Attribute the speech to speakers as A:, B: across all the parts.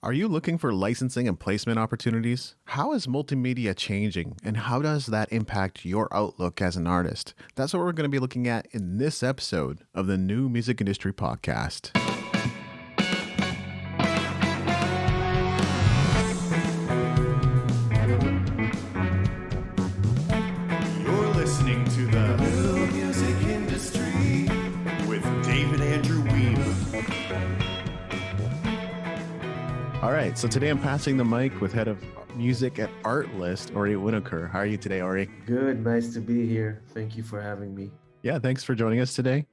A: Are you looking for licensing and placement opportunities? How is multimedia changing and how does that impact your outlook as an artist? That's what we're going to be looking at in this episode of the New Music Industry Podcast.
B: You're listening to the New Music Industry with David Andrew Weave.
A: All right, so today I'm passing the mic with head of music at Artlist, Ori Winokur. How are you today, Ori?
C: Good, nice to be here. Thank you for having me.
A: Yeah, thanks for joining us today.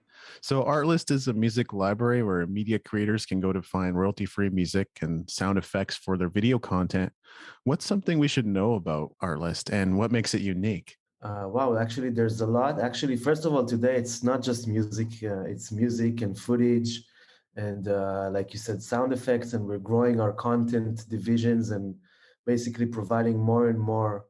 A: So Artlist is a music library where media creators can go to find royalty-free music and sound effects for their video content. What's something we should know about Artlist and what makes it unique?
C: Wow, actually, there's a lot. Actually, first of all, today it's not just music, it's music and footage and like you said, sound effects, and we're growing our content divisions and basically providing more and more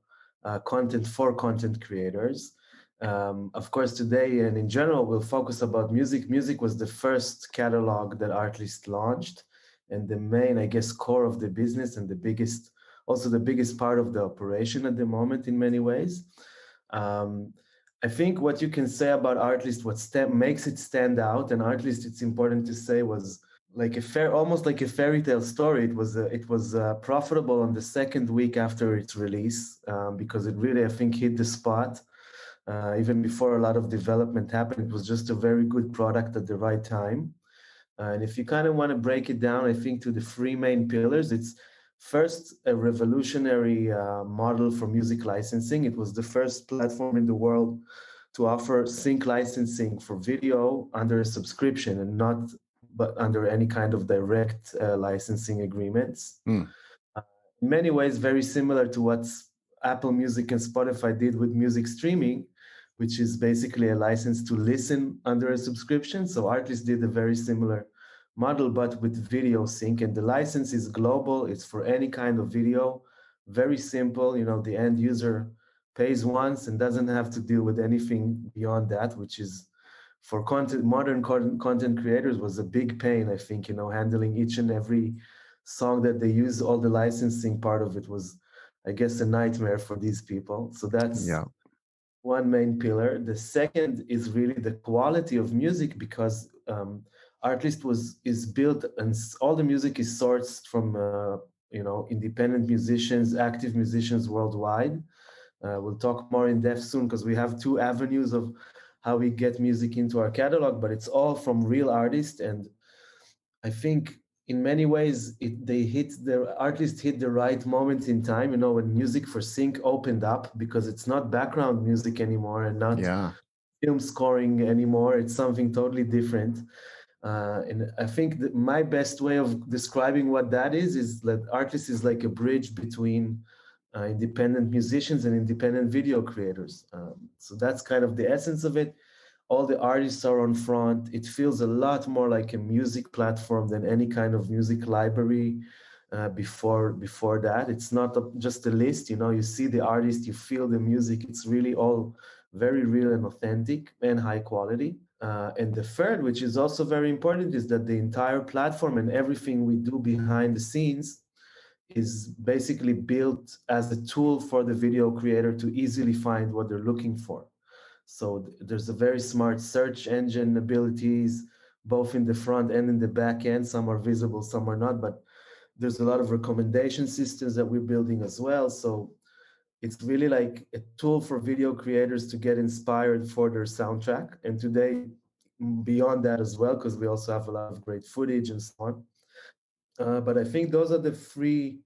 C: content for content creators. Of course, today and in general, we'll focus about music. Music was the first catalog that Artlist launched and the main, I guess, core of the business and also the biggest part of the operation at the moment in many ways. I think what you can say about Artlist, what makes it stand out, and Artlist, it's important to say, was like almost like a fairy tale story. It was profitable on the second week after its release because it really, I think, hit the spot. Even before a lot of development happened, it was just a very good product at the right time. And if you kind of want to break it down, I think to the three main pillars, it's first a revolutionary model for music licensing. It was the first platform in the world to offer sync licensing for video under a subscription and not but under any kind of direct licensing agreements. In many ways, very similar to what Apple Music and Spotify did with music streaming, which is basically a license to listen under a subscription. So Artlist did a very similar model, but with video sync, and the license is global. It's for any kind of video, very simple. The end user pays once and doesn't have to deal with anything beyond that, which is for modern content creators was a big pain. I think, handling each and every song that they use, all the licensing part of it was, I guess, a nightmare for these people. So that's one main pillar. The second is really the quality of music, because Artlist is built and all the music is sourced from independent musicians, active musicians worldwide. We'll talk more in depth soon because we have two avenues of how we get music into our catalog, but it's all from real artists. And I think in many ways Artlist hit the right moment in time, when music for sync opened up, because it's not background music anymore and not film scoring anymore. It's something totally different. And I think that my best way of describing what that is that Artlist is like a bridge between independent musicians and independent video creators. So that's kind of the essence of it. All the artists are on front. It feels a lot more like a music platform than any kind of music library before that. It's not just a list. You see the artist, you feel the music. It's really all very real and authentic and high quality. And the third, which is also very important, is that the entire platform and everything we do behind the scenes is basically built as a tool for the video creator to easily find what they're looking for. So there's a very smart search engine abilities, both in the front and in the back end. Some are visible, some are not, but there's a lot of recommendation systems that we're building as well. So it's really like a tool for video creators to get inspired for their soundtrack. And today, beyond that as well, because we also have a lot of great footage and so on. But I think those are the three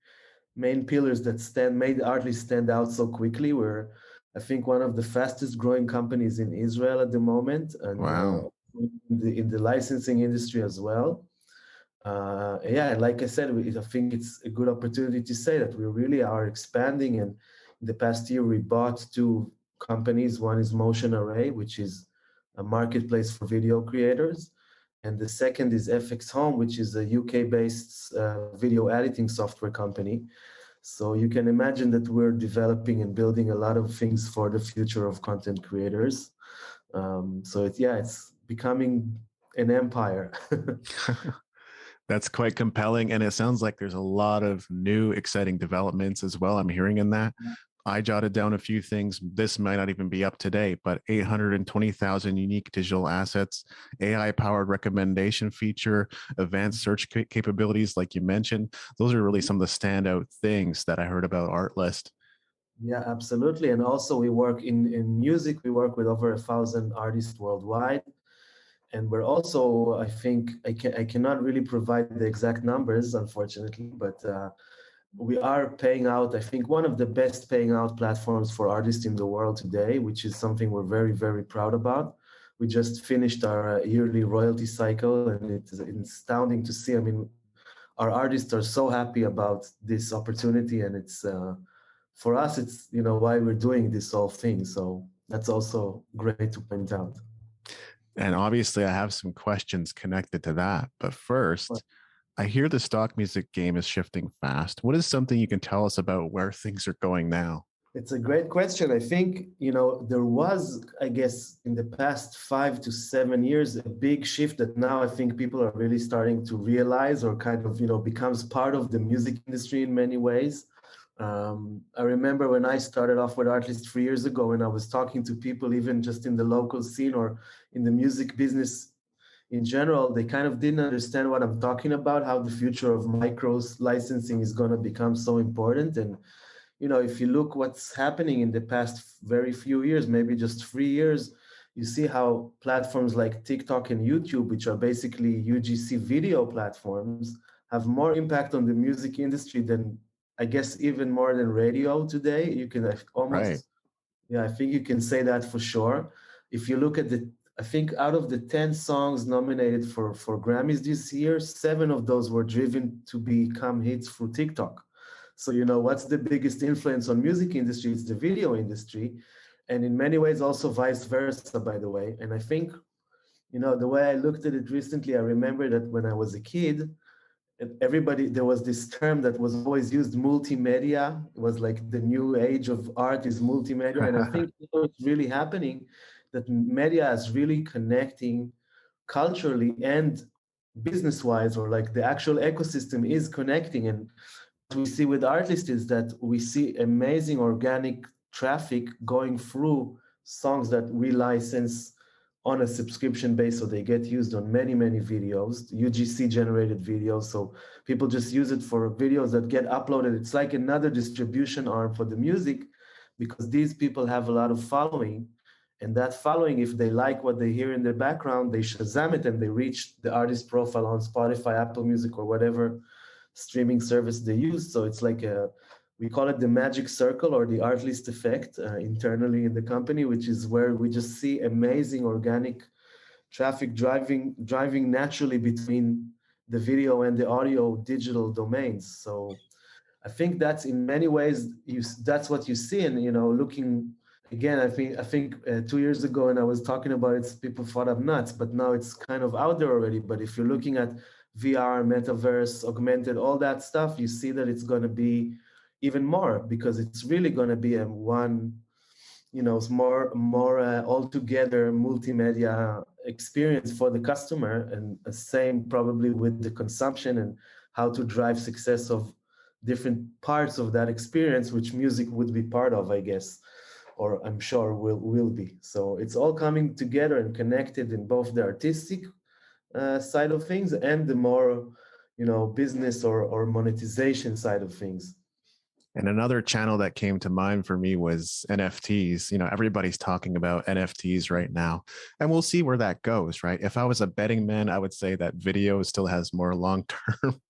C: main pillars that made Artlist stand out so quickly. We're, I think, one of the fastest growing companies in Israel at the moment, and in the licensing industry as well. Like I said, I think it's a good opportunity to say that we really are expanding. And in the past year, we bought two companies. One is Motion Array, which is a marketplace for video creators. And the second is FX Home, which is a UK-based video editing software company. So you can imagine that we're developing and building a lot of things for the future of content creators. So it's becoming an empire.
A: That's quite compelling. And it sounds like there's a lot of new, exciting developments as well. I'm hearing in that. I jotted down a few things. This might not even be up to date, but 820,000 unique digital assets, AI powered recommendation feature, advanced search capabilities, like you mentioned. Those are really some of the standout things that I heard about Artlist.
C: Yeah, absolutely. And also we work in music, we work with over 1,000 artists worldwide. And we're also, I think, I cannot really provide the exact numbers, unfortunately, but we are paying out, I think, one of the best paying out platforms for artists in the world today, which is something we're very, very proud about. We just finished our yearly royalty cycle, and it's astounding to see. I mean, our artists are so happy about this opportunity, and it's for us, it's why we're doing this whole thing. So that's also great to point out.
A: And obviously, I have some questions connected to that. But first, I hear the stock music game is shifting fast. What is something you can tell us about where things are going now?
C: It's a great question. I think, there was, I guess, in the past 5 to 7 years, a big shift that now I think people are really starting to realize or kind of, becomes part of the music industry in many ways. I remember when I started off with Artlist 3 years ago, and I was talking to people, even just in the local scene or in the music business in general, they kind of didn't understand what I'm talking about, how the future of micros licensing is going to become so important. And if you look what's happening in the past very few years, maybe just 3 years, you see how platforms like TikTok and YouTube, which are basically UGC video platforms, have more impact on the music industry than, I guess, even more than radio today. You can
A: Right.
C: almost, yeah, I think you can say that for sure. If you look at I think out of the 10 songs nominated for Grammys this year, 7 of those were driven to become hits through TikTok. So, what's the biggest influence on music industry? It's the video industry. And in many ways, also vice versa, by the way. And I think, the way I looked at it recently, I remember that when I was a kid, there was this term that was always used, multimedia. It was like the new age of art is multimedia. And I think it's really happening, that media is really connecting culturally and business-wise, or like the actual ecosystem is connecting. And we see with Artlist is that we see amazing organic traffic going through songs that we license on a subscription base, so they get used on many, many videos, UGC generated videos. So people just use it for videos that get uploaded. It's like another distribution arm for the music, because these people have a lot of following. And that following, if they like what they hear in the background, they Shazam it and they reach the artist profile on Spotify, Apple Music, or whatever streaming service they use. So it's like we call it the magic circle or the Artlist effect internally in the company, which is where we just see amazing organic traffic driving naturally between the video and the audio digital domains. So I think that's in many ways that's what you see. And looking again, I think 2 years ago, when I was talking about it, people thought I'm nuts, but now it's kind of out there already. But if you're looking at VR, metaverse, augmented, all that stuff, you see that it's going to be even more, because it's really going to be more altogether multimedia experience for the customer, and the same probably with the consumption and how to drive success of different parts of that experience, which music would be part of, I guess, or I'm sure will be. So it's all coming together and connected in both the artistic side of things and the more, business or monetization side of things.
A: And another channel that came to mind for me was NFTs. Everybody's talking about NFTs right now, and we'll see where that goes, right? If I was a betting man, I would say that video still has more long-term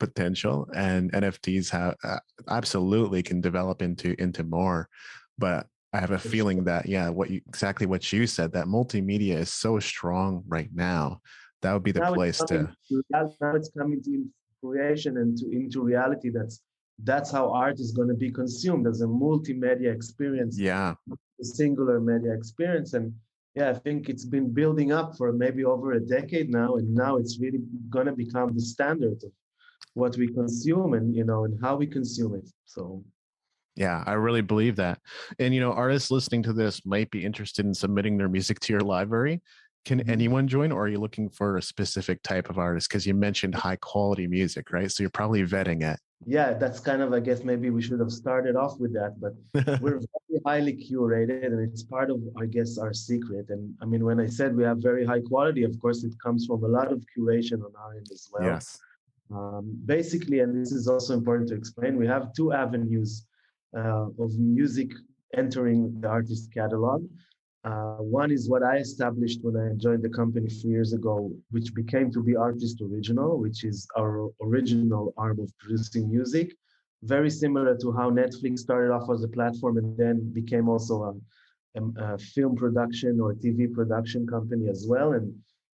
A: potential, and NFTs have absolutely can develop into more. But I have a feeling that, yeah, exactly what you said, that multimedia is so strong right now. That would be the
C: Now
A: place to.
C: now it's coming to creation and into reality. That's how art is going to be consumed as a multimedia experience,
A: Yeah.
C: a singular media experience. And yeah, I think it's been building up for maybe over a decade now, and now it's really going to become the standard of what we consume and and how we consume it. So
A: Yeah, I really believe that. And, artists listening to this might be interested in submitting their music to your library. Can anyone join, or are you looking for a specific type of artist? Because you mentioned high quality music, right? So you're probably vetting it.
C: Yeah, that's kind of, I guess maybe we should have started off with that, but we're very highly curated and it's part of, I guess, our secret. And I mean, when I said we have very high quality, of course, it comes from a lot of curation on our end as well.
A: Yes.
C: Basically, and this is also important to explain, we have two avenues of music entering the artist catalog. One is what I established when I joined the company 3 years ago, which became to be Artlist Original, which is our original arm of producing music. Very similar to how Netflix started off as a platform and then became also a film production or TV production company as well. And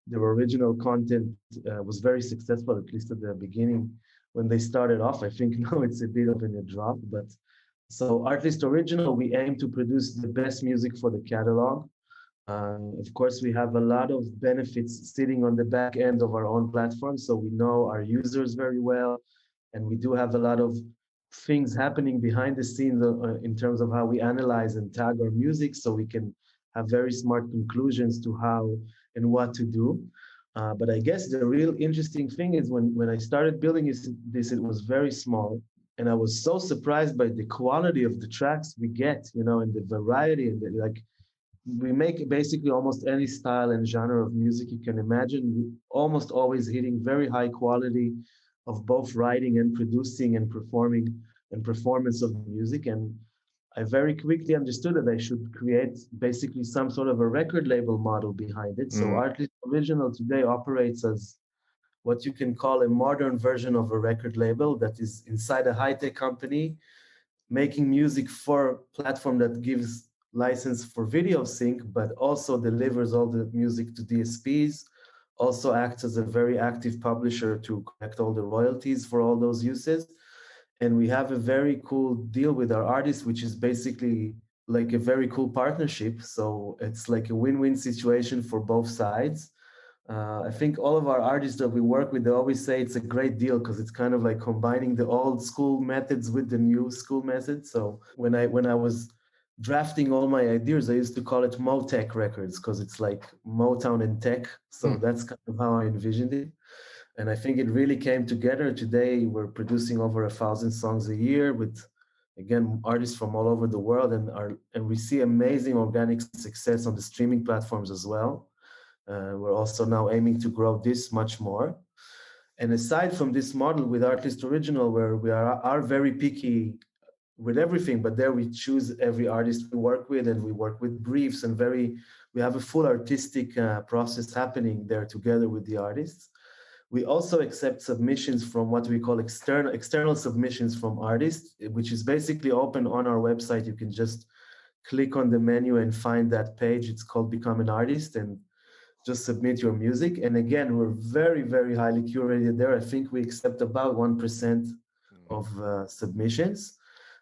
C: their original content was very successful, at least at the beginning when they started off. I think now it's a bit of a drop, but so Artlist Original, we aim to produce the best music for the catalog. Of course, we have a lot of benefits sitting on the back end of our own platform, so we know our users very well, and we do have a lot of things happening behind the scenes in terms of how we analyze and tag our music, so we can have very smart conclusions to how and what to do. But I guess the real interesting thing is when I started building this, it was very small. And I was so surprised by the quality of the tracks we get, and the variety and like we make basically almost any style and genre of music you can imagine, almost always hitting very high quality of both writing and producing and performing and performance of music. And I very quickly understood that I should create basically some sort of a record label model behind it. So Artlist Original today operates as what you can call a modern version of a record label that is inside a high-tech company, making music for a platform that gives license for video sync, but also delivers all the music to DSPs, also acts as a very active publisher to collect all the royalties for all those uses. And we have a very cool deal with our artists, which is basically like a very cool partnership. So it's like a win-win situation for both sides. I think all of our artists that we work with, they always say it's a great deal because it's kind of like combining the old school methods with the new school methods. So when I was drafting all my ideas, I used to call it Motech Records because it's like Motown and tech. So that's kind of how I envisioned it. And I think it really came together. Today, we're producing over 1,000 songs a year with, again, artists from all over the world. And we see amazing organic success on the streaming platforms as well. We're also now aiming to grow this much more. And aside from this model with Artlist Original, where we are very picky with everything, but there we choose every artist we work with, and we work with briefs and we have a full artistic process happening there together with the artists. We also accept submissions from what we call external submissions from artists, which is basically open on our website. You can just click on the menu and find that page. It's called Become an Artist, and just submit your music. And again, we're very, very highly curated there. I think we accept about 1% of submissions.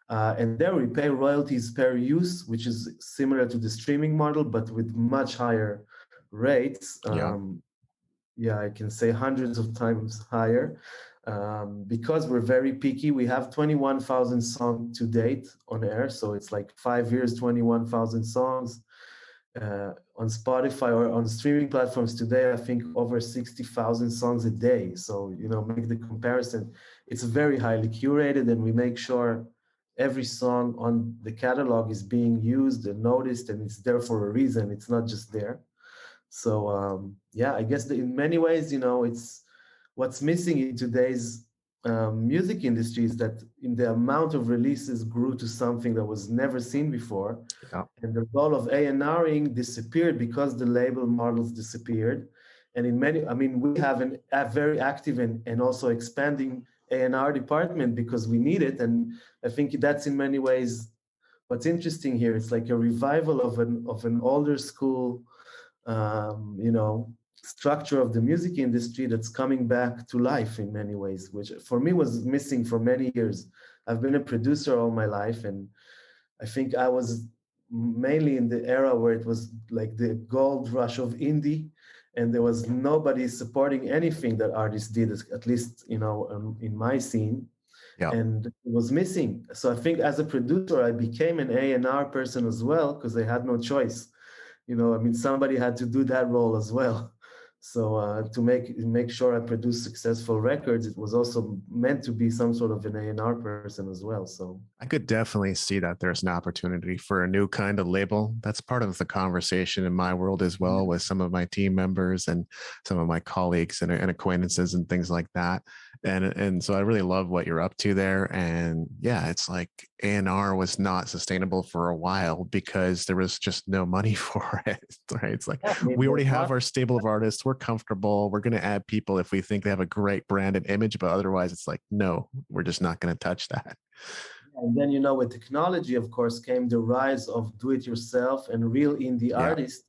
C: And there we pay royalties per use, which is similar to the streaming model, but with much higher rates. Yeah, I can say hundreds of times higher. Because we're very picky, we have 21,000 songs to date on air. So it's like 5 years, 21,000 songs. On Spotify or on streaming platforms today, I think over 60,000 songs a day. So, make the comparison. It's very highly curated, and we make sure every song on the catalog is being used and noticed, and it's there for a reason. It's not just there. So, I guess in many ways, it's what's missing in today's music industry is that in the amount of releases grew to something that was never seen before. And the role of A&Ring disappeared because the label models disappeared. And we have a very active and also expanding A&R department because we need it. And I think that's in many ways what's interesting here. It's like a revival of an older school, structure of the music industry that's coming back to life in many ways, which for me was missing for many years. I've been a producer all my life, and I think I was mainly in the era where it was like the gold rush of indie, and there was nobody supporting anything that artists did, at least, in my scene. And it was missing. So I think as a producer, I became an A&R person as well, because I had no choice. I mean, somebody had to do that role as well. So to make sure I produce successful records, it was also meant to be some sort of an A&R person as well. So
A: I could definitely see that there's an opportunity for a new kind of label. That's part of the conversation in my world as well, with some of my team members and some of my colleagues and acquaintances and things like that. And so I really love what you're up to there. And yeah, it's like A&R was not sustainable for a while because there was just no money for it. Right? It's like,
C: yeah, I mean,
A: we already have our stable of artists. We're comfortable. We're going to add people if we think they have a great brand and image, but otherwise it's like, no, we're just not going to touch that.
C: and then, with technology, of course, came the rise of do-it-yourself and real indie
A: Yeah,
C: artists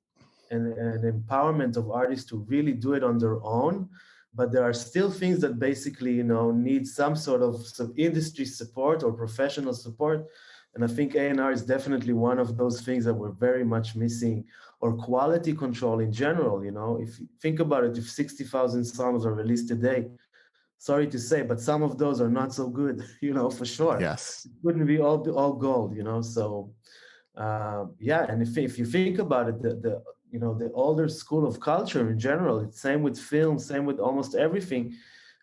C: and empowerment of artists to really do it on their own. But there are still things that basically, need some sort of industry support or professional support. And I think A&R is definitely one of those things that we're very much missing, or quality control in general. If you think about it, if 60,000 songs are released a day, sorry to say, but some of those are not so good, for sure.
A: yes,
C: It wouldn't be all gold, So yeah, and if you think about it, the older school of culture in general, it's same with film, same with almost everything.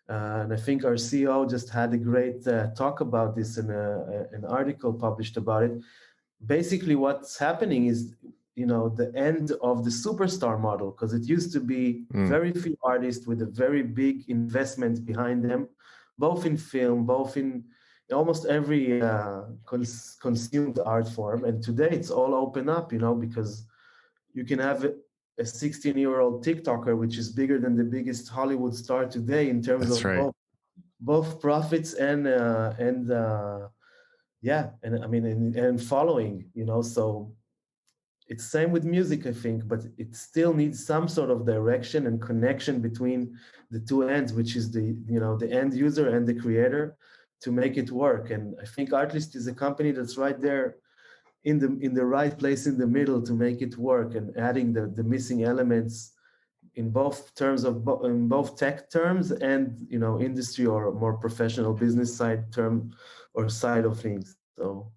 C: And I think our CEO just had a great talk about this in an article published about it. Basically, what's happening is, the end of the superstar model, because it used to be very few artists with a very big investment behind them, both in film, both in almost every consumed art form. And today it's all open up, because you can have a 16-year-old TikToker, which is bigger than the biggest Hollywood star today in terms
A: that's
C: of
A: right.
C: both profits and yeah, and I mean and following, So it's same with music, I think, but it still needs some sort of direction and connection between the two ends, which is the end user and the creator, to make it work. And I think Artlist is a company that's right there in the right place in the middle to make it work, and adding the missing elements in both terms of in both tech terms and industry or more professional business side term or side of things. So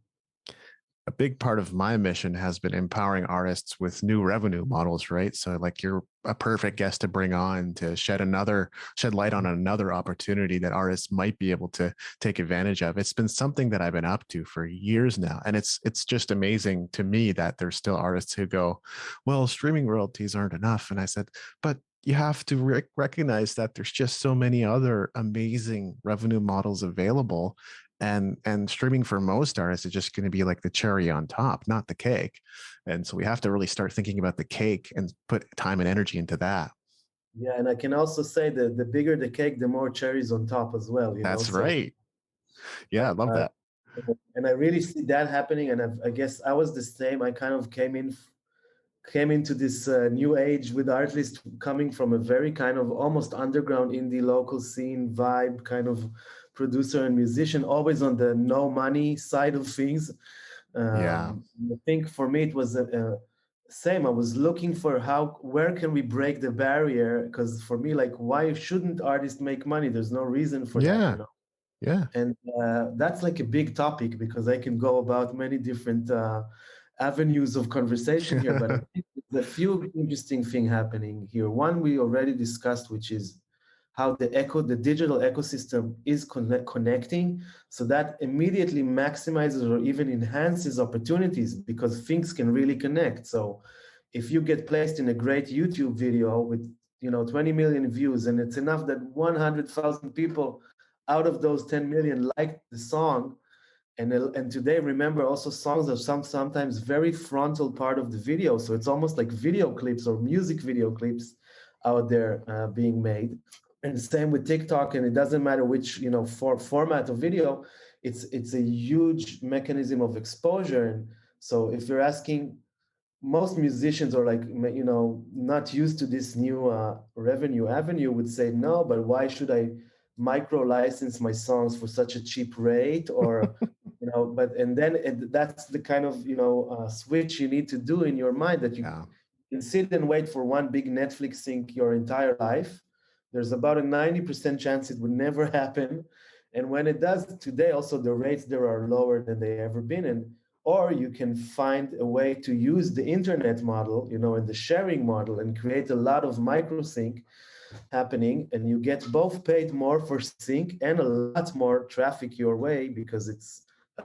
A: A big part of my mission has been empowering artists with new revenue models, right? So like, you're a perfect guest to bring on to shed light on another opportunity that artists might be able to take advantage of. It's been something that I've been up to for years now. And it's just amazing to me that there's still artists who go, well, streaming royalties aren't enough. And I said, but you have to recognize that there's just so many other amazing revenue models available, and streaming for most artists is just going to be like the cherry on top, not the cake. And so we have to really start thinking about the cake and put time and energy into that.
C: yeah, and I can also say that the bigger the cake, the more cherries on top as well.
A: That's
C: So
A: right. Yeah, I love
C: uh,
A: that.
C: and I really see that happening. And I guess I was the same. I kind of came into this new age with Artlist, coming from a very kind of almost underground indie local scene vibe kind of producer and musician, always on the no money side of things.
A: Yeah.
C: I think for me it was same. I was looking for where can we break the barrier? Because for me, like, why shouldn't artists make money? There's no reason for that,
A: Yeah. Yeah.
C: And that's like a big topic, because I can go about many different avenues of conversation here, but I think there's a few interesting things happening here. One we already discussed, which is how the digital ecosystem is connecting, so that immediately maximizes or even enhances opportunities, because things can really connect. So if you get placed in a great YouTube video with 20 million views, and it's enough that 100,000 people out of those 10 million like the song, and today, remember, also songs are sometimes very frontal part of the video, so it's almost like video clips or music video clips out there being made. And same with TikTok, and it doesn't matter which format of video, it's a huge mechanism of exposure. And so if you're asking, most musicians are like, not used to this new revenue avenue, would say no, but why should I micro license my songs for such a cheap rate? Or that's the kind of switch you need to do in your mind, that you can sit and wait for one big Netflix sync your entire life. There's about a 90% chance it would never happen. And when it does today, also the rates there are lower than they ever been. And or you can find a way to use the internet model, and the sharing model, and create a lot of micro sync happening, and you get both paid more for sync and a lot more traffic your way because it's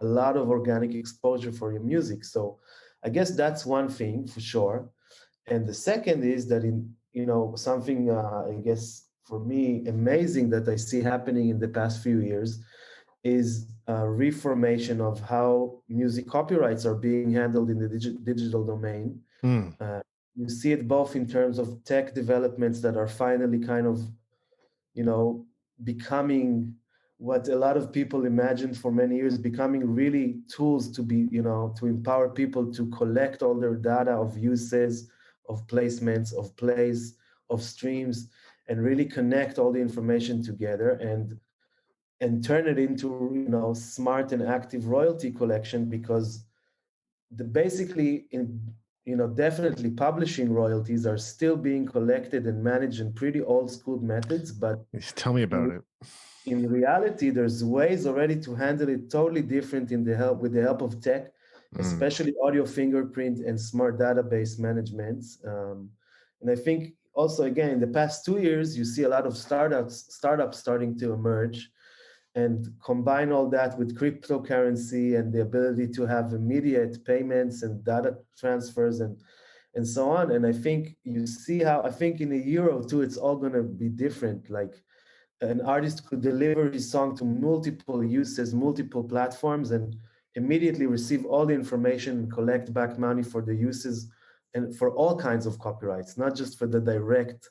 C: a lot of organic exposure for your music. So I guess that's one thing for sure. And the second is that something, I guess for me, amazing that I see happening in the past few years is a reformation of how music copyrights are being handled in the digital domain.
A: Mm.
C: You see it both in terms of tech developments that are finally kind of, becoming what a lot of people imagined for many years, becoming really tools to be, to empower people to collect all their data of uses, of placements, of plays, of streams, and really connect all the information together and turn it into, smart and active royalty collection, because basically definitely publishing royalties are still being collected and managed in pretty old school methods, but
A: Tell me about it.
C: in reality there's ways already to handle it totally different with the help of tech, especially audio fingerprint and smart database management. And I think also, again, in the past 2 years you see a lot of startups starting to emerge and combine all that with cryptocurrency and the ability to have immediate payments and data transfers and so on. And I think you see how, I think in a year or two, it's all going to be different. Like an artist could deliver his song to multiple uses, multiple platforms, and immediately receive all the information and collect back money for the uses and for all kinds of copyrights, not just for the direct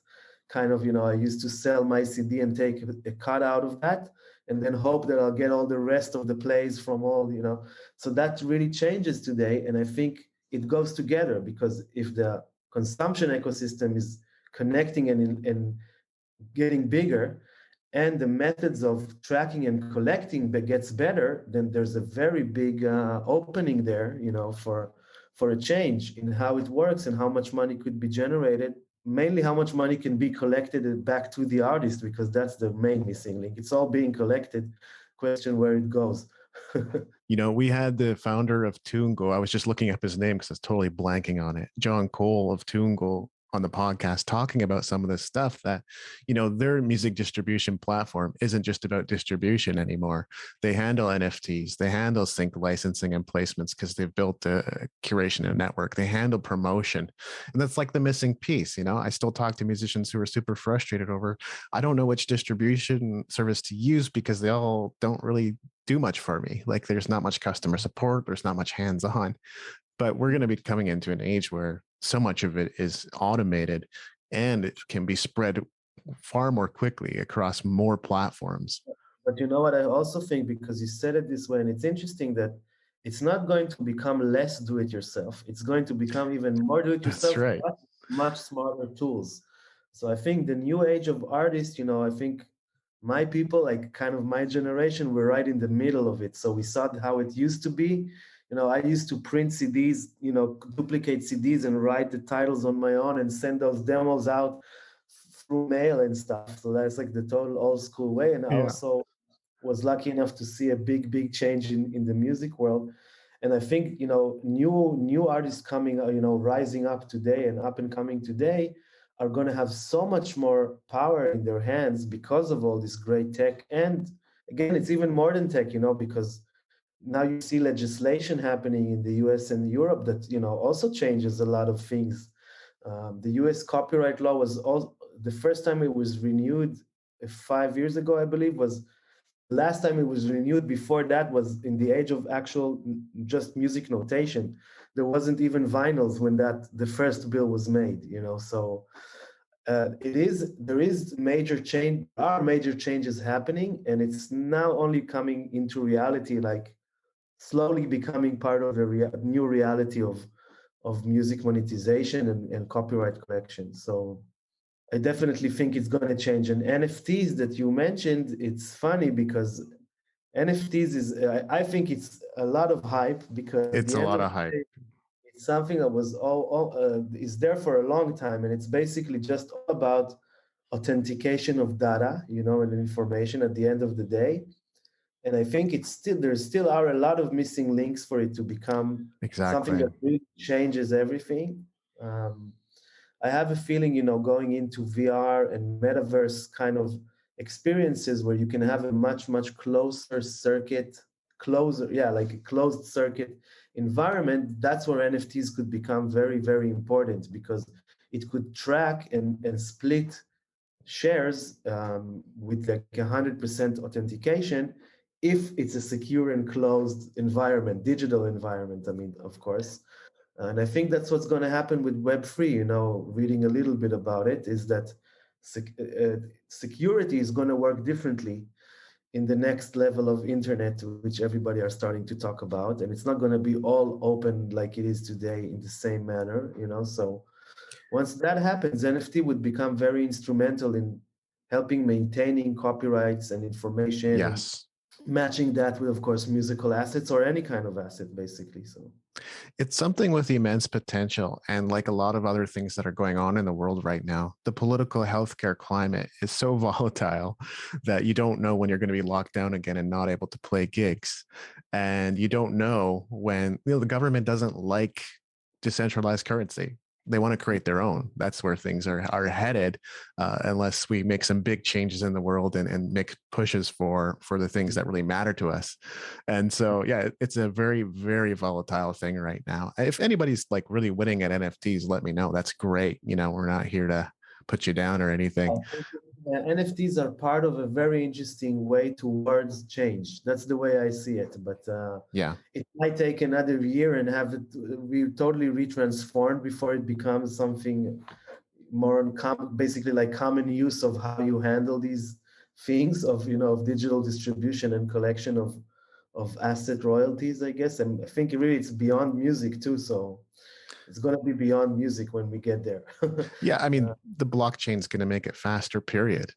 C: kind of, I used to sell my CD and take a cut out of that and then hope that I'll get all the rest of the plays from all, so that really changes today. And I think it goes together, because if the consumption ecosystem is connecting and getting bigger, and the methods of tracking and collecting gets better, then there's a very big opening there, for a change in how it works and how much money could be generated, mainly how much money can be collected back to the artist, because that's the main missing link. It's all being collected. Question where it goes.
A: We had the founder of Toongo. I was just looking up his name because I was totally blanking on it. John Cole of Toongo on the podcast talking about some of this stuff that, their music distribution platform isn't just about distribution anymore. They handle NFTs, they handle sync licensing and placements because they've built a curation and network. They handle promotion. And that's like the missing piece. I still talk to musicians who are super frustrated over, I don't know which distribution service to use because they all don't really do much for me. Like there's not much customer support, there's not much hands-on. But we're going to be coming into an age where so much of it is automated and it can be spread far more quickly across more platforms.
C: But you know what I also think, because you said it this way, and it's interesting that it's not going to become less do-it-yourself. It's going to become even more do-it-yourself.
A: That's right.
C: Much smarter tools. So I think the new age of artists, I think my people, like kind of my generation, we're right in the middle of it. So we saw how it used to be. I used to print CDs, duplicate CDs and write the titles on my own and send those demos out through mail and stuff. So that's like the total old school way. And I also was lucky enough to see a big change in the music world. And I think, new artists coming, rising up today and up and coming today are going to have so much more power in their hands because of all this great tech. And again, it's even more than tech, because now you see legislation happening in the US and Europe that, also changes a lot of things. The US copyright law was the first time it was renewed 5 years ago, I believe, was the last time it was renewed. Before that was in the age of actual just music notation. There wasn't even vinyls when the first bill was made, so there is major change, are major changes happening, and it's now only coming into reality, like slowly becoming part of a new reality of music monetization and copyright collection. So I definitely think it's going to change. And NFTs that you mentioned, it's funny because NFTs I think it's a lot of hype, because
A: it's a lot of hype.
C: It's something that was is there for a long time, and it's basically just all about authentication of data, and information at the end of the day. And I think there's still are a lot of missing links for it to become something
A: Exactly.
C: that really changes everything. Um, I have a feeling, going into VR and metaverse kind of experiences where you can have a much, much like a closed circuit environment. That's where NFTs could become very, very important because it could track and split shares with like 100% authentication if it's a secure and closed environment, digital environment, I mean, of course. And I think that's what's going to happen with Web3. Reading a little bit about it is that security is going to work differently in the next level of internet, which everybody are starting to talk about. And it's not going to be all open like it is today in the same manner. So once that happens, NFT would become very instrumental in helping maintaining copyrights and information and
A: Yes.
C: matching that with, of course, musical assets or any kind of asset, basically. So.
A: It's something with immense potential. And like a lot of other things that are going on in the world right now, the political healthcare climate is so volatile that you don't know when you're going to be locked down again and not able to play gigs. And you don't know when the government doesn't like decentralized currency. They want to create their own. That's where things are headed, unless we make some big changes in the world and make pushes for the things that really matter to us. And so, yeah, it's a very, very volatile thing right now. If anybody's like really winning at NFTs, let me know. That's great. We're not here to put you down or anything.
C: NFTs are part of a very interesting way towards change. That's the way I see it. But
A: Yeah,
C: it might take another year and have it be totally retransformed before it becomes something more on basically like common use of how you handle these things of digital distribution and collection of asset royalties, I guess. And I think really it's beyond music too. So it's going to be beyond music when we get there.
A: yeah. I mean, the blockchain's going to make it faster. Period.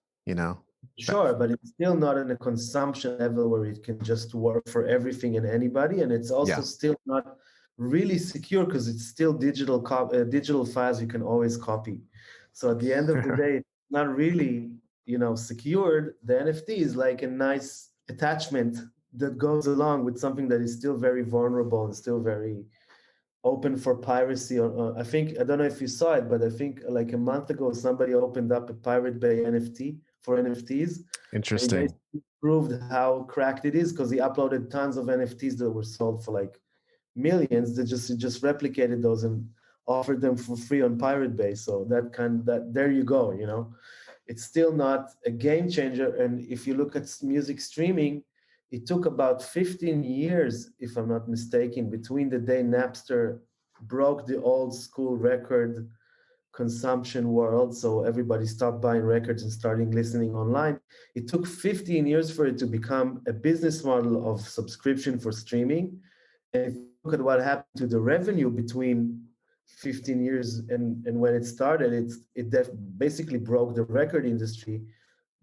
C: Sure, but it's still not in a consumption level where it can just work for everything and anybody, and it's also
A: Yeah.
C: still not really secure because it's still digital files you can always copy. So at the end of the day, it's not really secured. The NFT is like a nice attachment that goes along with something that is still very vulnerable and still very open for piracy. I don't know if you saw it, but I think like a month ago, somebody opened up a Pirate Bay NFT for NFTs. And he
A: Interesting.
C: basically proved how cracked it is because he uploaded tons of NFTs that were sold for like millions. That just replicated those and offered them for free on Pirate Bay. So that there you go. It's still not a game changer. And if you look at music streaming, it took about 15 years, if I'm not mistaken, between the day Napster broke the old school record consumption world, so everybody stopped buying records and starting listening online. It took 15 years for it to become a business model of subscription for streaming. And if you look at what happened to the revenue between 15 years and when it started, basically broke the record industry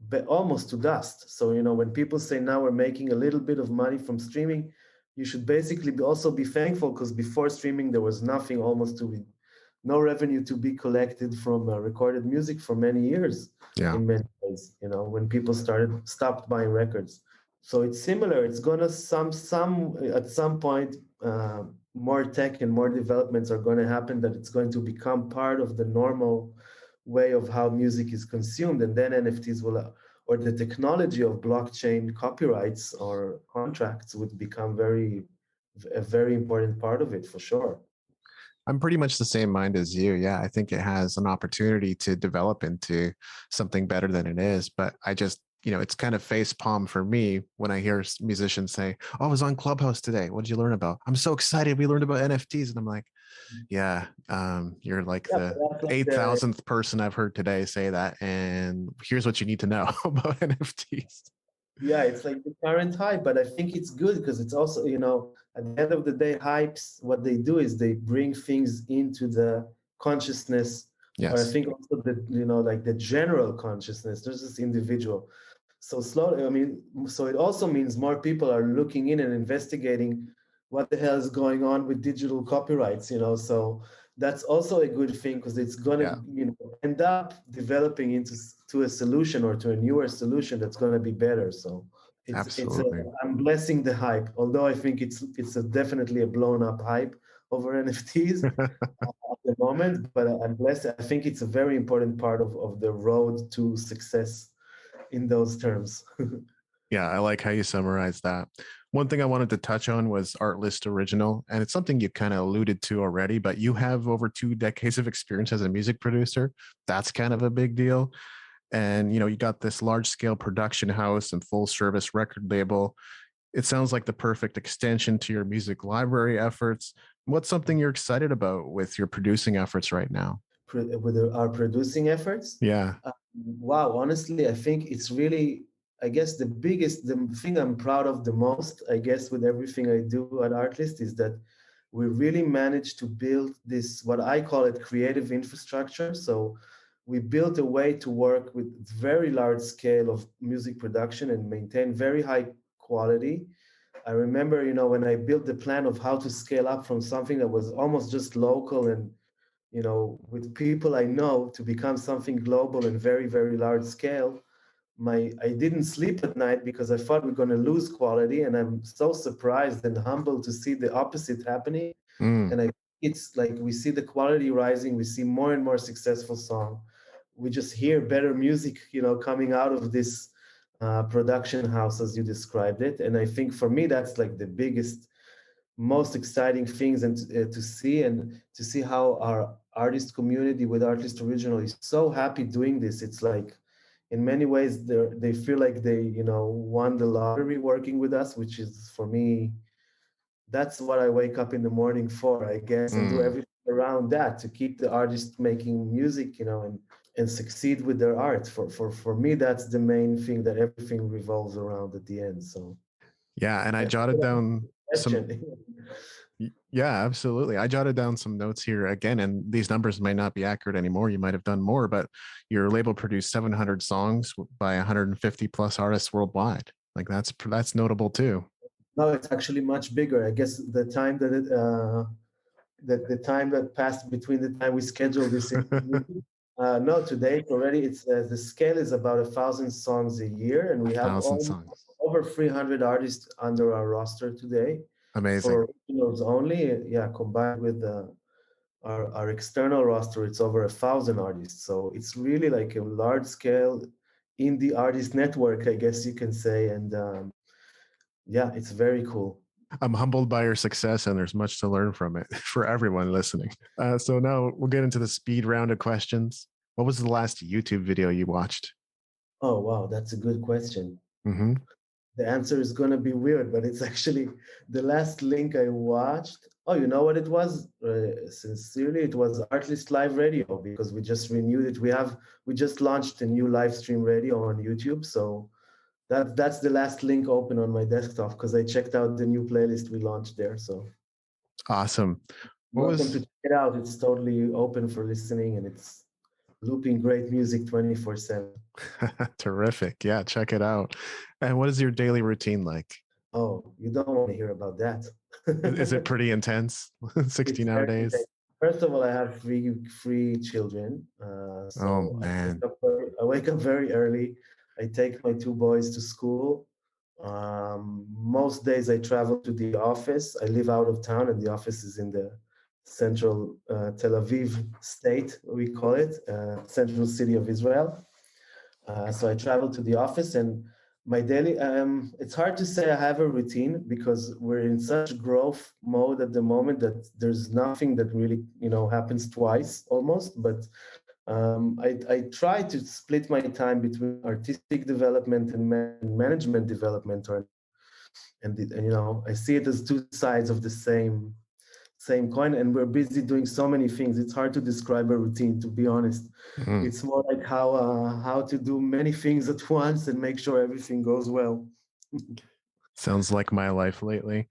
C: but almost to dust. So, when people say now we're making a little bit of money from streaming, you should basically also be thankful because before streaming, there was nothing no revenue to be collected from recorded music for many years.
A: Yeah.
C: In many ways, when people stopped buying records. So it's similar. It's gonna at some point, more tech and more developments are going to happen that it's going to become part of the normal way of how music is consumed, and then NFTs or the technology of blockchain copyrights or contracts would become a very important part of it for sure.
A: I'm pretty much the same mind as you. Yeah, I think it has an opportunity to develop into something better than it is. But I just, it's kind of face palm for me when I hear musicians say, "Oh, I was on Clubhouse today. What did you learn about?" "I'm so excited. We learned about NFTs." And I'm like, yeah, you're like the 8,000th person I've heard today say that. And here's what you need to know about NFTs.
C: Yeah, it's like the current hype, but I think it's good because it's also, at the end of the day, hypes, what they do is they bring things into the consciousness.
A: Yes.
C: Or I think also like the general consciousness, not just individual. So slowly, so it also means more people are looking in and investigating what the hell is going on with digital copyrights, so that's also a good thing because it's going to end up developing into a solution or to a newer solution that's going to be better. So It's a,
A: Absolutely.
C: I'm blessing the hype, although I think it's definitely a blown up hype over NFTs at the moment. But I'm blessed. I think it's a very important part of the road to success in those terms.
A: Yeah, I like how you summarize that. One thing I wanted to touch on was Artlist Original, and it's something you kind of alluded to already, but you have over 2 decades of experience as a music producer. That's kind of a big deal. And you got this large scale production house and full service record label. It sounds like the perfect extension to your music library efforts. What's something you're excited about with your producing efforts right now?
C: With our producing efforts.
A: Yeah.
C: Wow, honestly, I think it's really, I guess the thing I'm proud of the most, I guess, with everything I do at Artlist is that we really managed to build this, what I call it, creative infrastructure. So we built a way to work with very large scale of music production and maintain very high quality. I remember, when I built the plan of how to scale up from something that was almost just local and with people I know to become something global and very, very large scale, I didn't sleep at night because I thought we're going to lose quality. And I'm so surprised and humbled to see the opposite happening.
A: Mm,
C: And it's like we see the quality rising, we see more and more successful song. We just hear better music, coming out of this production house as you described it. And I think for me, that's like the biggest, most exciting things and to see how our artist community with Artlist Original is so happy doing this. It's like in many ways they feel like they won the lottery working with us, which is for me, that's what I wake up in the morning for, I guess, and do
A: mm.
C: everything around that to keep the artist making music, and succeed with their art. For me, that's the main thing that everything revolves around at the end. So
A: Yeah, and I
C: yeah,
A: jotted down some.
C: question.
A: Yeah, absolutely. I jotted down some notes here again, and these numbers might not be accurate anymore. You might have done more, but your label produced 700 songs by 150 plus artists worldwide. Like that's notable too.
C: No, it's actually much bigger. I guess the time that passed between the time we scheduled this interview. No, today it's the scale is about 1,000 songs a year, and we have
A: 1,000 songs.
C: over 300 artists under our roster today
A: Amazing.
C: for originals only. Yeah, combined with our external roster, it's over 1,000 artists. So it's really like a large scale indie artist network, I guess you can say, and yeah, it's very cool.
A: I'm humbled by your success, and there's much to learn from it for everyone listening. So now we'll get into the speed round of questions. What was the last YouTube video you watched?
C: Oh, wow, that's a good question.
A: Mm-hmm.
C: The answer is going to be weird, but it's actually the last link I watched. Oh, you know what it was? Sincerely, it was Artlist Live Radio because we just renewed it. We just launched a new live stream radio on YouTube. So that's the last link open on my desktop because I checked out the new playlist we launched there. So
A: Awesome. What
C: welcome to
A: was
C: check it out. It's totally open for listening and it's looping great music 24/7.
A: terrific? Yeah, check it out. And what is your daily routine like?
C: Oh, you don't want to hear about that.
A: Is it pretty intense?
C: It's
A: 16-hour
C: very
A: days?
C: intense. First of all, I have three children,
A: Oh,
C: so
A: man.
C: I wake up very early. I take my two boys to school. Most days I travel to the office. I live out of town, and the office is in the central Tel Aviv state, we call it, central city of Israel. So I travel to the office, and my daily, it's hard to say I have a routine because we're in such growth mode at the moment that there's nothing that really, happens twice almost. But I try to split my time between artistic development and management development, and I see it as two sides of the same coin, and we're busy doing so many things. It's hard to describe a routine, to be honest.
A: Mm.
C: It's more like how to do many things at once and make sure everything goes well.
A: Sounds like my life lately.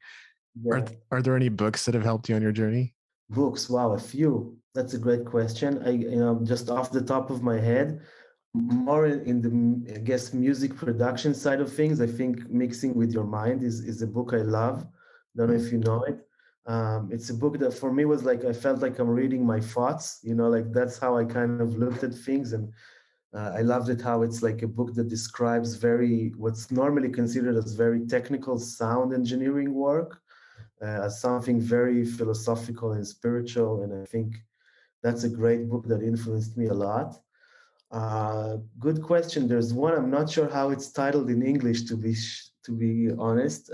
A: Are
C: Yeah.
A: are there any books that have helped you on your journey?
C: Books, wow, a few. That's a great question. Just off the top of my head, more in the, I guess, music production side of things. I think Mixing with Your Mind is a book I love. Don't know if you know it. It's a book that for me was like I felt like I'm reading my thoughts. Like that's how I kind of looked at things, and I loved it how it's like a book that describes what's normally considered as very technical sound engineering work as something very philosophical and spiritual. And I think that's a great book that influenced me a lot. Good question. There's one, I'm not sure how it's titled in English, to be honest.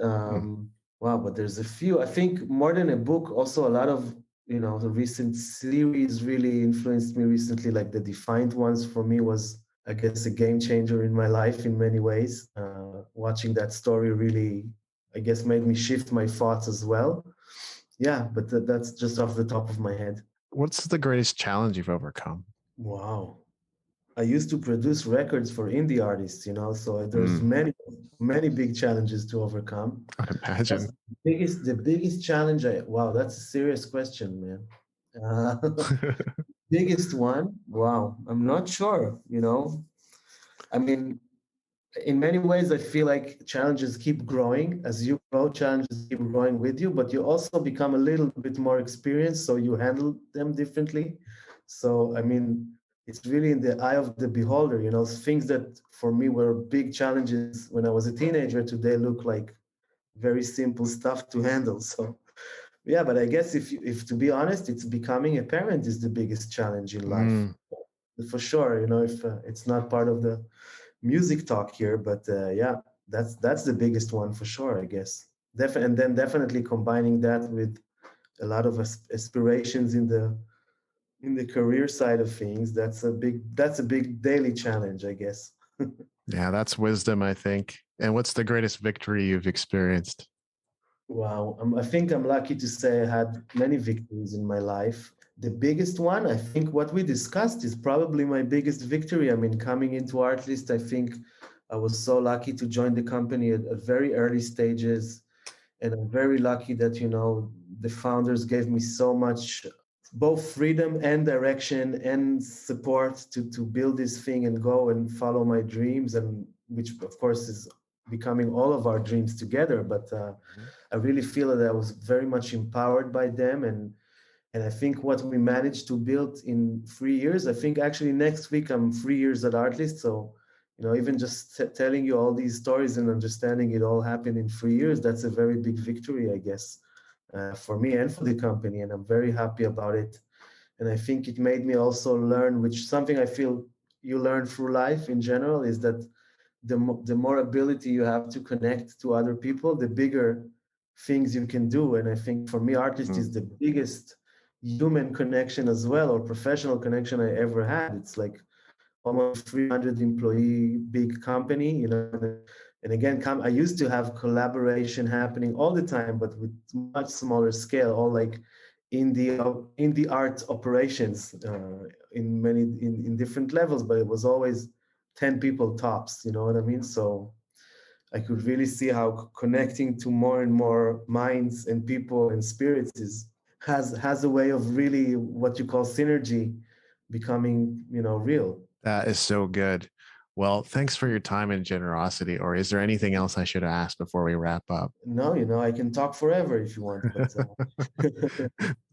C: Wow, but there's a few. I think more than a book, also a lot of the recent series really influenced me recently. Like the Defined ones for me was, I guess, a game changer in my life in many ways. Watching that story really, I guess, made me shift my thoughts as well. Yeah, but that's just off the top of my head.
A: What's the greatest challenge you've overcome?
C: Wow. I used to produce records for indie artists, so there's many big challenges to overcome.
A: I'd
C: That's
A: imagine.
C: the biggest challenge. Wow, that's a serious question, man. Biggest one, wow, I'm not sure. I mean, in many ways, I feel like challenges keep growing. As you grow, challenges keep growing with you, but you also become a little bit more experienced, so you handle them differently. So, I mean, it's really in the eye of the beholder. Things that for me were big challenges when I was a teenager today look like very simple stuff to handle. So, yeah, but I guess if to be honest, it's becoming a parent is the biggest challenge in life, for sure. If it's not part of the music talk here, but yeah, that's the biggest one for sure, I guess. And then definitely combining that with a lot of aspirations in the career side of things. That's a big daily challenge, I guess.
A: Yeah, that's wisdom, I think. And what's the greatest victory you've experienced?
C: Wow, I think I'm lucky to say I had many victories in my life. The biggest one, I think what we discussed is probably my biggest victory. I mean, coming into Artlist, I think I was so lucky to join the company at very early stages. And I'm very lucky that, the founders gave me so much, both freedom and direction and support to build this thing and go and follow my dreams, and which of course is becoming all of our dreams together. But I really feel that I was very much empowered by them. And I think what we managed to build in 3 years, I think actually next week I'm 3 years at Artlist. So, even just telling you all these stories and understanding it all happened in 3 years, that's a very big victory, I guess, for me and for the company. And I'm very happy about it. And I think it made me also learn, which something I feel you learn through life in general, is that the more ability you have to connect to other people, the bigger things you can do. And I think for me, Artlist is the biggest human connection as well, or professional connection I ever had. It's like almost 300 employee big company, and again, I used to have collaboration happening all the time, but with much smaller scale, all like indie art operations in different levels, but it was always 10 people tops, you know what I mean? So I could really see how connecting to more and more minds and people and spirits has a way of really what you call synergy becoming, real.
A: That is so good. Well, thanks for your time and generosity. Or is there anything else I should ask before we wrap up?
C: No, I can talk forever if you want. But,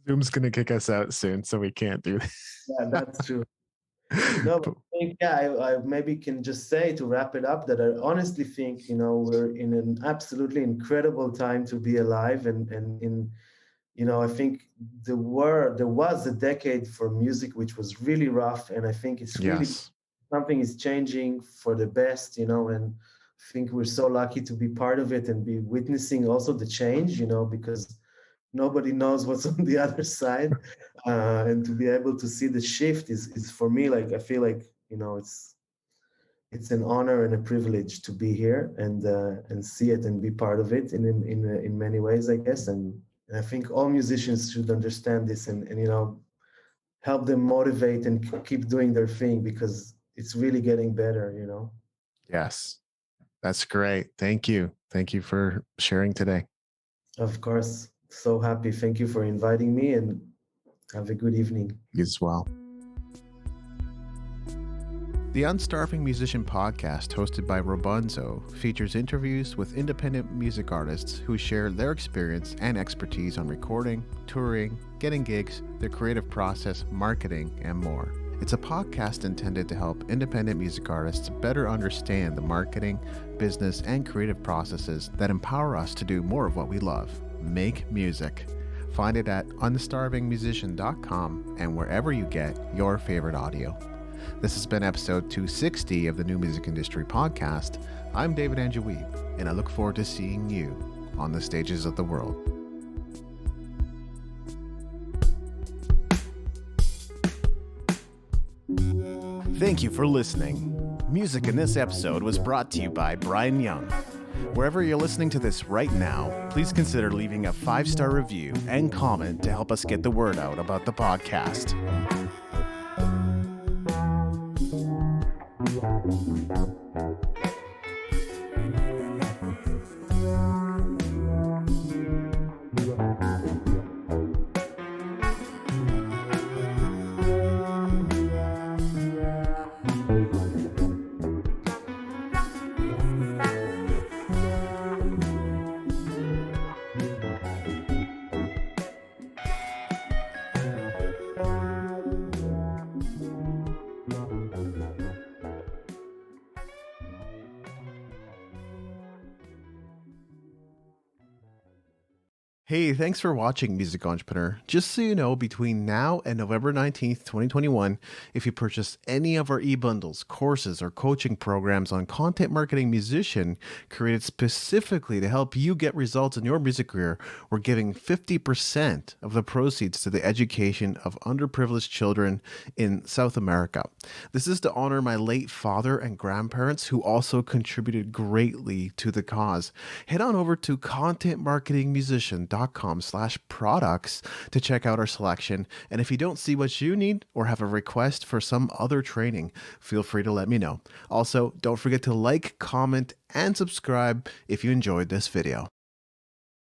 A: Zoom's going to kick us out soon, so we can't do that.
C: yeah, that's true. No, but I think, I maybe can just say to wrap it up that I honestly think, we're in an absolutely incredible time to be alive. And I think there was a decade for music which was really rough. And I think it's really something is changing for the best, and I think we're so lucky to be part of it and be witnessing also the change, because nobody knows what's on the other side, and to be able to see the shift is for me, like, I feel like, it's an honor and a privilege to be here and see it and be part of it in many ways, I guess. And I think all musicians should understand this and help them motivate and keep doing their thing, because it's really getting better,
A: Yes, that's great. Thank you. Thank you for sharing today.
C: Of course. So happy. Thank you for inviting me, and have a good evening.
A: You as well. The Unstarving Musician podcast, hosted by Robunzo, features interviews with independent music artists who share their experience and expertise on recording, touring, getting gigs, their creative process, marketing, and more. It's a podcast intended to help independent music artists better understand the marketing, business, and creative processes that empower us to do more of what we love, make music. Find it at unstarvingmusician.com and wherever you get your favorite audio. This has been episode 260 of the New Music Industry Podcast. I'm David Andrew Weeb, and I look forward to seeing you on the stages of the world. Thank you for listening. Music in this episode was brought to you by Brian Young. Wherever you're listening to this right now, please consider leaving a 5-star review and comment to help us get the word out about the podcast. Hey, thanks for watching, Music Entrepreneur. Just so you know, between now and November 19th, 2021, if you purchase any of our e-bundles, courses, or coaching programs on content marketing musician created specifically to help you get results in your music career, we're giving 50% of the proceeds to the education of underprivileged children in South America. This is to honor my late father and grandparents who also contributed greatly to the cause. Head on over to contentmarketingmusician.com/products to check out our selection. And if you don't see what you need or have a request for some other training, feel free to let me know. Also, don't forget to like, comment, and subscribe if you enjoyed this video.